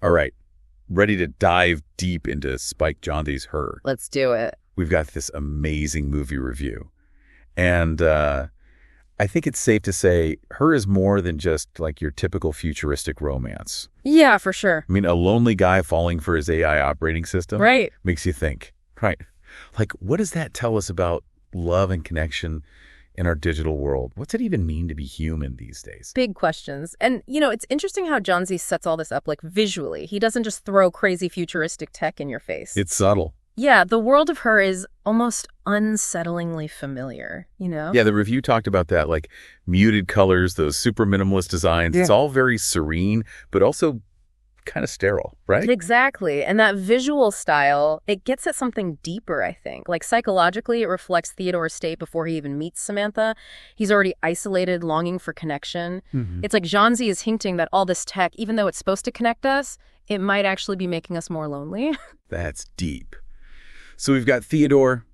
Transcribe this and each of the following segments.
All right. Ready to dive deep into Spike Jonze's Her. Let's do it. We've got this amazing movie review. And I think it's safe to say Her is more than just like your typical futuristic romance. Yeah, for sure. I mean, a lonely guy falling for his AI operating system. Right. Makes you think. Right. Like, what does that tell us about love and connection in our digital world? What's it even mean to be human these days? Big questions. And, it's interesting how Jonze sets all this up, like, visually. He doesn't just throw crazy futuristic tech in your face. It's subtle. Yeah, the world of Her is almost unsettlingly familiar, Yeah, the review talked about that, like muted colors, those super minimalist designs. Yeah. It's all very serene, but also kind of sterile, right? Exactly. And that visual style, it gets at something deeper, I think. Like psychologically, it reflects Theodore's state before he even meets Samantha. He's already isolated, longing for connection. Mm-hmm. It's like Jonze is hinting that all this tech, even though it's supposed to connect us, it might actually be making us more lonely. That's deep. So we've got Theodore,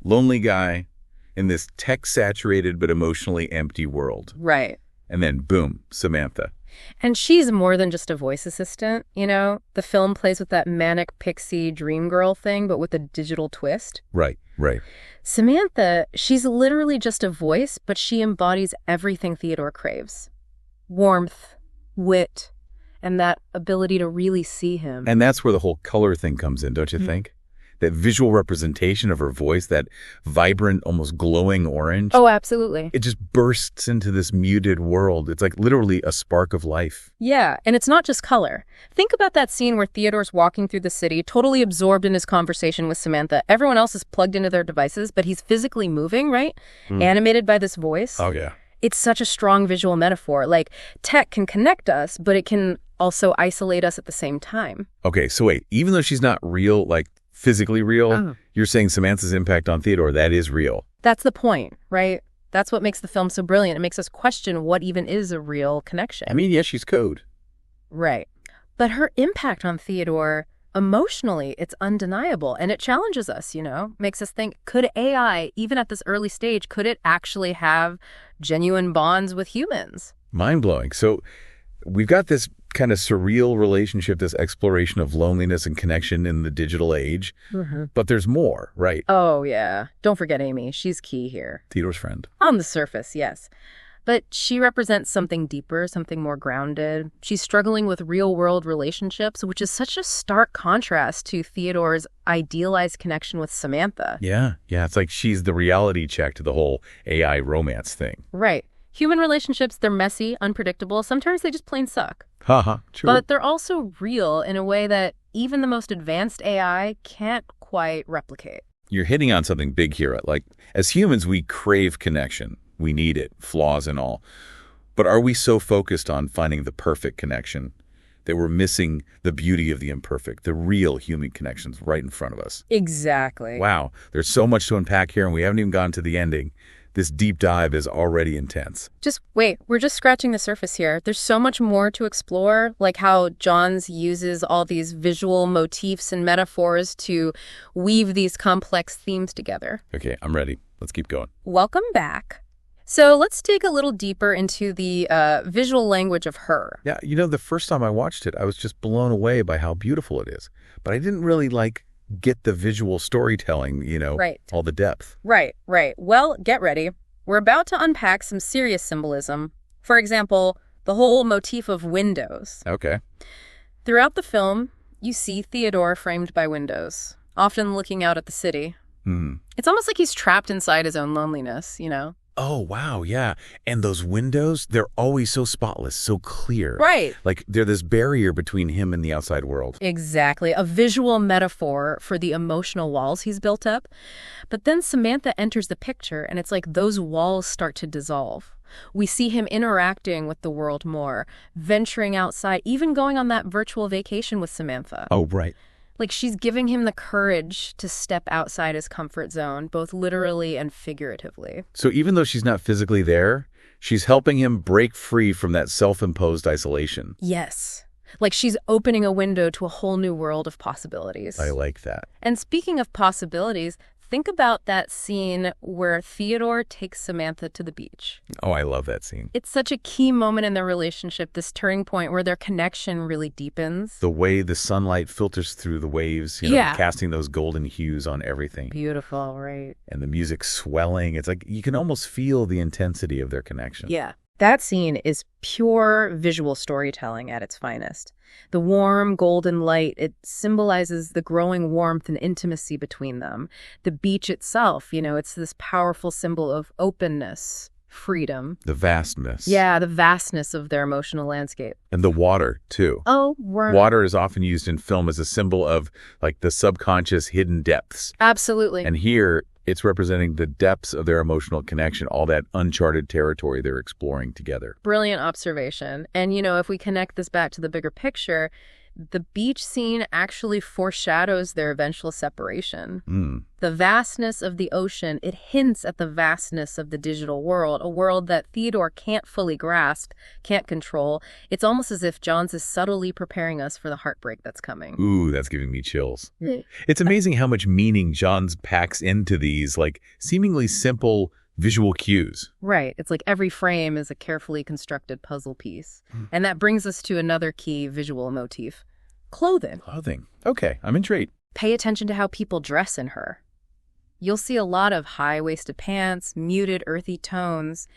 lonely guy, in this tech-saturated but emotionally empty world. Right. And then, boom, Samantha. And she's more than just a voice assistant, The film plays with that manic pixie dream girl thing, but with a digital twist. Right. Samantha, she's literally just a voice, but she embodies everything Theodore craves. Warmth, wit, and that ability to really see him. And that's where the whole color thing comes in, don't you think? That visual representation of her voice, that vibrant, almost glowing orange. Oh, absolutely. It just bursts into this muted world. It's like literally a spark of life. Yeah, and it's not just color. Think about that scene where Theodore's walking through the city, totally absorbed in his conversation with Samantha. Everyone else is plugged into their devices, but he's physically moving, right? Animated by this voice. Oh, yeah. It's such a strong visual metaphor. Like, tech can connect us, but it can also isolate us at the same time. Okay, so wait, even though she's not real, like, physically real, You're saying Samantha's impact on Theodore, that is real. That's the point, right? That's what makes the film so brilliant. It makes us question what even is a real connection. I mean, yes, she's code. Right. But her impact on Theodore, emotionally, it's undeniable. And it challenges us, Makes us think, could AI, even at this early stage, could it actually have genuine bonds with humans? Mind-blowing. So we've got this kind of surreal relationship, this exploration of loneliness and connection in the digital age. Mm-hmm. But there's more, right? Oh, yeah. Don't forget Amy. She's key here. Theodore's friend. On the surface, yes. But she represents something deeper, something more grounded. She's struggling with real-world relationships, which is such a stark contrast to Theodore's idealized connection with Samantha. Yeah. It's like she's the reality check to the whole AI romance thing. Right. Human relationships, they're messy, unpredictable. Sometimes they just plain suck. True. But they're also real in a way that even the most advanced AI can't quite replicate. You're hitting on something big here. Like, as humans, we crave connection. We need it, flaws and all. But are we so focused on finding the perfect connection that we're missing the beauty of the imperfect, the real human connections right in front of us? Exactly. Wow. There's so much to unpack here, and we haven't even gotten to the ending. This deep dive is already intense. Just wait, we're just scratching the surface here. There's so much more to explore, like how Jonze uses all these visual motifs and metaphors to weave these complex themes together. Okay, I'm ready. Let's keep going. Welcome back. So let's dig a little deeper into the visual language of Her. Yeah, the first time I watched it, I was just blown away by how beautiful it is. But I didn't really get the visual storytelling, right. All the depth. Right. Well, get ready. We're about to unpack some serious symbolism. For example, the whole motif of windows. Okay. Throughout the film, you see Theodore framed by windows, often looking out at the city. It's almost like he's trapped inside his own loneliness, Oh, wow, yeah. And those windows, they're always so spotless, so clear. Right. Like they're this barrier between him and the outside world. Exactly. A visual metaphor for the emotional walls he's built up. But then Samantha enters the picture, and it's like those walls start to dissolve. We see him interacting with the world more, venturing outside, even going on that virtual vacation with Samantha. Oh, right. Like she's giving him the courage to step outside his comfort zone, both literally and figuratively. So even though she's not physically there, she's helping him break free from that self-imposed isolation. Yes. Like she's opening a window to a whole new world of possibilities. I like that. And speaking of possibilities, Think about that scene where Theodore takes Samantha to the beach. Oh, I love that scene. It's such a key moment in their relationship, this turning point where their connection really deepens. The way the sunlight filters through the waves, casting those golden hues on everything. Beautiful, right? And the music swelling. It's like you can almost feel the intensity of their connection. Yeah. That scene is pure visual storytelling at its finest. The warm, golden light, it symbolizes the growing warmth and intimacy between them. The beach itself, it's this powerful symbol of openness, freedom. The vastness. Yeah, the vastness of their emotional landscape. And the water, too. Oh, right. Water is often used in film as a symbol of, like, the subconscious hidden depths. Absolutely. And here, it's representing the depths of their emotional connection, all that uncharted territory they're exploring together. Brilliant observation. And, if we connect this back to the bigger picture, the beach scene actually foreshadows their eventual separation. The vastness of the ocean, it hints at the vastness of the digital world, a world that Theodore can't fully grasp, can't control. It's almost as if Jonze is subtly preparing us for the heartbreak that's coming. Ooh, that's giving me chills. It's amazing how much meaning Jonze packs into these, like, seemingly simple visual cues. Right. It's like every frame is a carefully constructed puzzle piece. And that brings us to another key visual motif. Clothing. Clothing. Okay, I'm intrigued. Pay attention to how people dress in her. You'll see a lot of high-waisted pants, muted, earthy tones.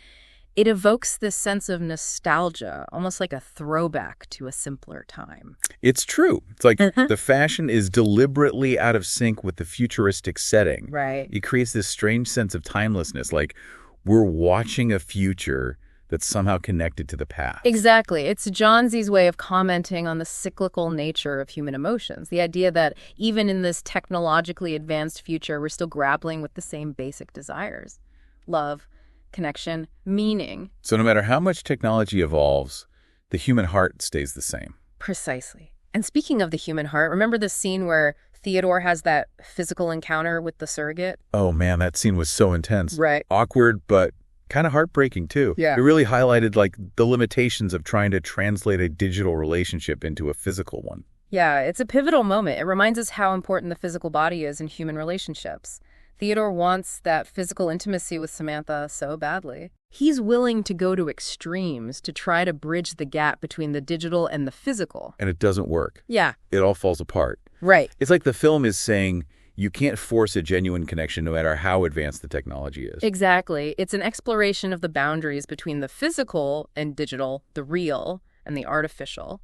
It evokes this sense of nostalgia, almost like a throwback to a simpler time. It's true. It's like the fashion is deliberately out of sync with the futuristic setting. Right. It creates this strange sense of timelessness, like we're watching a future that's somehow connected to the past. Exactly. It's Jonze's way of commenting on the cyclical nature of human emotions. The idea that even in this technologically advanced future, we're still grappling with the same basic desires. Love, connection, meaning. So no matter how much technology evolves, the human heart stays the same. Precisely. And speaking of the human heart, remember the scene where Theodore has that physical encounter with the surrogate? Oh man, that scene was so intense. Right. Awkward, but kind of heartbreaking too. Yeah. It really highlighted like the limitations of trying to translate a digital relationship into a physical one. Yeah, it's a pivotal moment. It reminds us how important the physical body is in human relationships. Theodore wants that physical intimacy with Samantha so badly. He's willing to go to extremes to try to bridge the gap between the digital and the physical. And it doesn't work. Yeah. It all falls apart. Right. It's like the film is saying you can't force a genuine connection no matter how advanced the technology is. Exactly. It's an exploration of the boundaries between the physical and digital, the real and the artificial.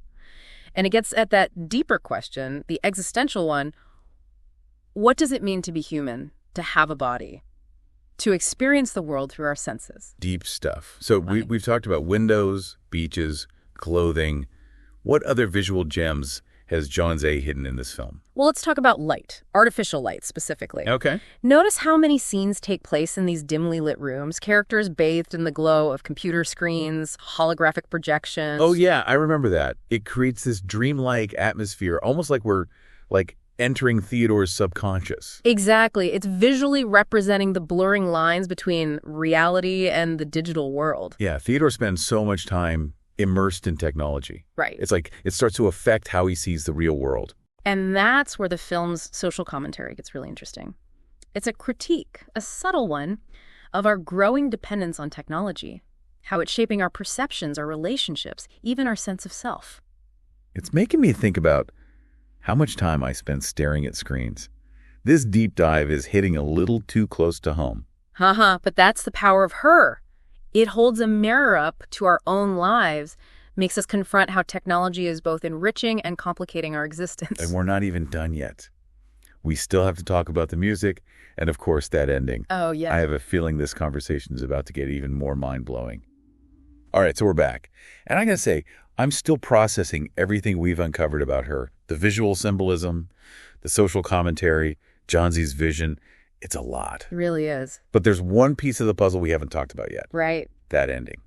And it gets at that deeper question, the existential one. What does it mean to be human, to have a body, to experience the world through our senses? Deep stuff. So we've talked about windows, beaches, clothing. What other visual gems has Jonze hidden in this film? Well, let's talk about light, artificial light specifically. Okay. Notice how many scenes take place in these dimly lit rooms, characters bathed in the glow of computer screens, holographic projections. Oh, yeah, I remember that. It creates this dreamlike atmosphere, almost like we're entering Theodore's subconscious. Exactly. It's visually representing the blurring lines between reality and the digital world. Yeah, Theodore spends so much time immersed in technology. Right. It's like it starts to affect how he sees the real world. And that's where the film's social commentary gets really interesting. It's a critique, a subtle one, of our growing dependence on technology, how it's shaping our perceptions, our relationships, even our sense of self. It's making me think about how much time I spend staring at screens. This deep dive is hitting a little too close to home. But that's the power of her. It holds a mirror up to our own lives, makes us confront how technology is both enriching and complicating our existence. And we're not even done yet. We still have to talk about the music and, of course, that ending. Oh, yeah. I have a feeling this conversation is about to get even more mind-blowing. All right, so we're back. And I gotta say, I'm still processing everything we've uncovered about her. The visual symbolism, the social commentary, Jonze's vision. It's a lot. It really is. But there's one piece of the puzzle we haven't talked about yet. Right. That ending.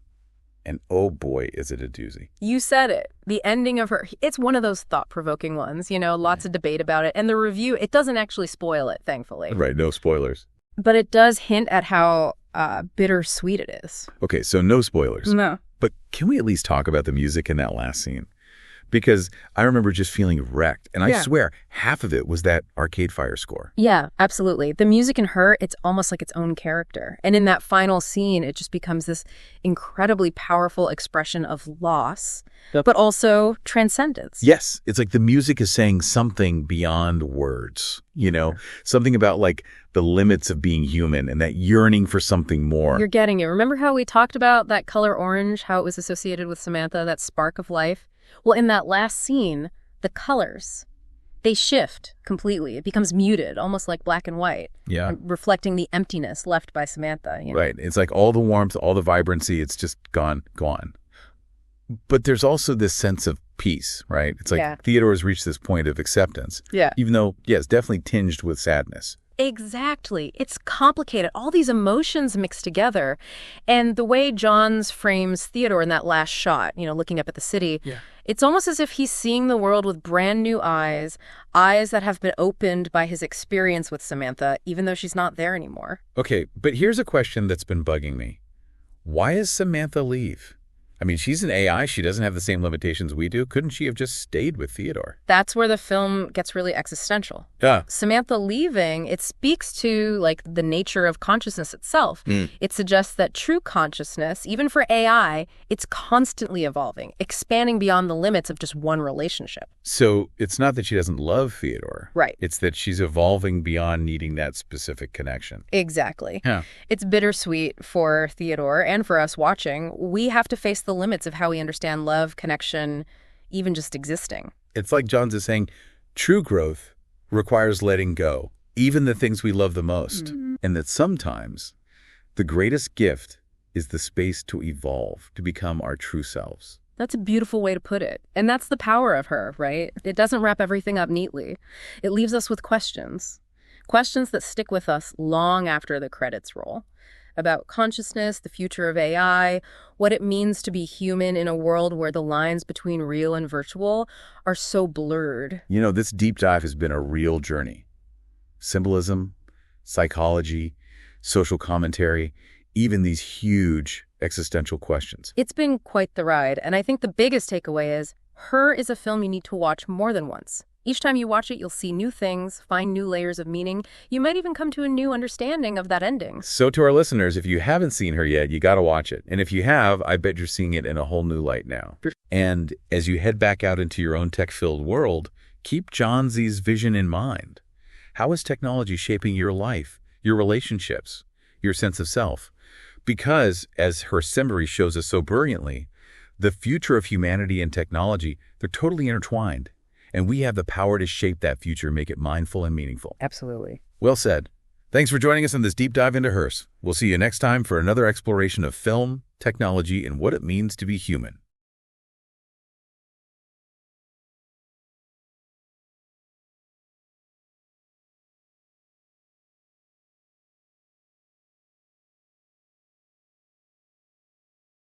And oh boy, is it a doozy. You said it. The ending of her, it's one of those thought-provoking ones, lots of debate about it. And the review, it doesn't actually spoil it, thankfully. Right, no spoilers. But it does hint at how bittersweet it is. Okay, so no spoilers. No. But can we at least talk about the music in that last scene? because I remember just feeling wrecked. And I Yeah. swear, half of it was that Arcade Fire score. Yeah, absolutely. The music in Her, it's almost like its own character. And in that final scene, it just becomes this incredibly powerful expression of loss, but also transcendence. Yes, it's like the music is saying something beyond words, something about like the limits of being human and that yearning for something more. You're getting it. Remember how we talked about that color orange, how it was associated with Samantha, that spark of life? Well, in that last scene, the colors, they shift completely. It becomes muted, almost like black and white, reflecting the emptiness left by Samantha. Right. It's like all the warmth, all the vibrancy, it's just gone. But there's also this sense of peace, right? It's like Theodore has reached this point of acceptance. Yeah. Even though, it's definitely tinged with sadness. Exactly. It's complicated. All these emotions mixed together. And the way Jonze frames Theodore in that last shot, looking up at the city, it's almost as if he's seeing the world with brand new eyes that have been opened by his experience with Samantha, even though she's not there anymore. Okay, but here's a question that's been bugging me. Why does Samantha leave? I mean, she's an AI. She doesn't have the same limitations we do. Couldn't she have just stayed with Theodore? That's where the film gets really existential. Yeah. Samantha leaving, it speaks to, like, the nature of consciousness itself. It suggests that true consciousness, even for AI, it's constantly evolving, expanding beyond the limits of just one relationship. So it's not that she doesn't love Theodore. Right. It's that she's evolving beyond needing that specific connection. Exactly. Yeah. It's bittersweet for Theodore and for us watching. We have to face the limits of how we understand love, connection, even just existing. It's like Jonze is saying, true growth requires letting go, even the things we love the most. And that sometimes the greatest gift is the space to evolve, to become our true selves. That's a beautiful way to put it. And that's the power of Her, right? It doesn't wrap everything up neatly. It leaves us with questions. Questions that stick with us long after the credits roll. About consciousness, the future of AI, what it means to be human in a world where the lines between real and virtual are so blurred. This deep dive has been a real journey. Symbolism, psychology, social commentary, even these huge existential questions. It's been quite the ride, and I think the biggest takeaway is Her is a film you need to watch more than once. Each time you watch it, you'll see new things, find new layers of meaning. You might even come to a new understanding of that ending. So to our listeners, if you haven't seen Her yet, you got to watch it. And if you have, I bet you're seeing it in a whole new light now. And as you head back out into your own tech-filled world, keep Jonze's vision in mind. How is technology shaping your life, your relationships, your sense of self? Because, as her summary shows us so brilliantly, the future of humanity and technology, they're totally intertwined. And we have the power to shape that future, make it mindful and meaningful. Absolutely. Well said. Thanks for joining us on this deep dive into Hers. We'll see you next time for another exploration of film, technology, and what it means to be human.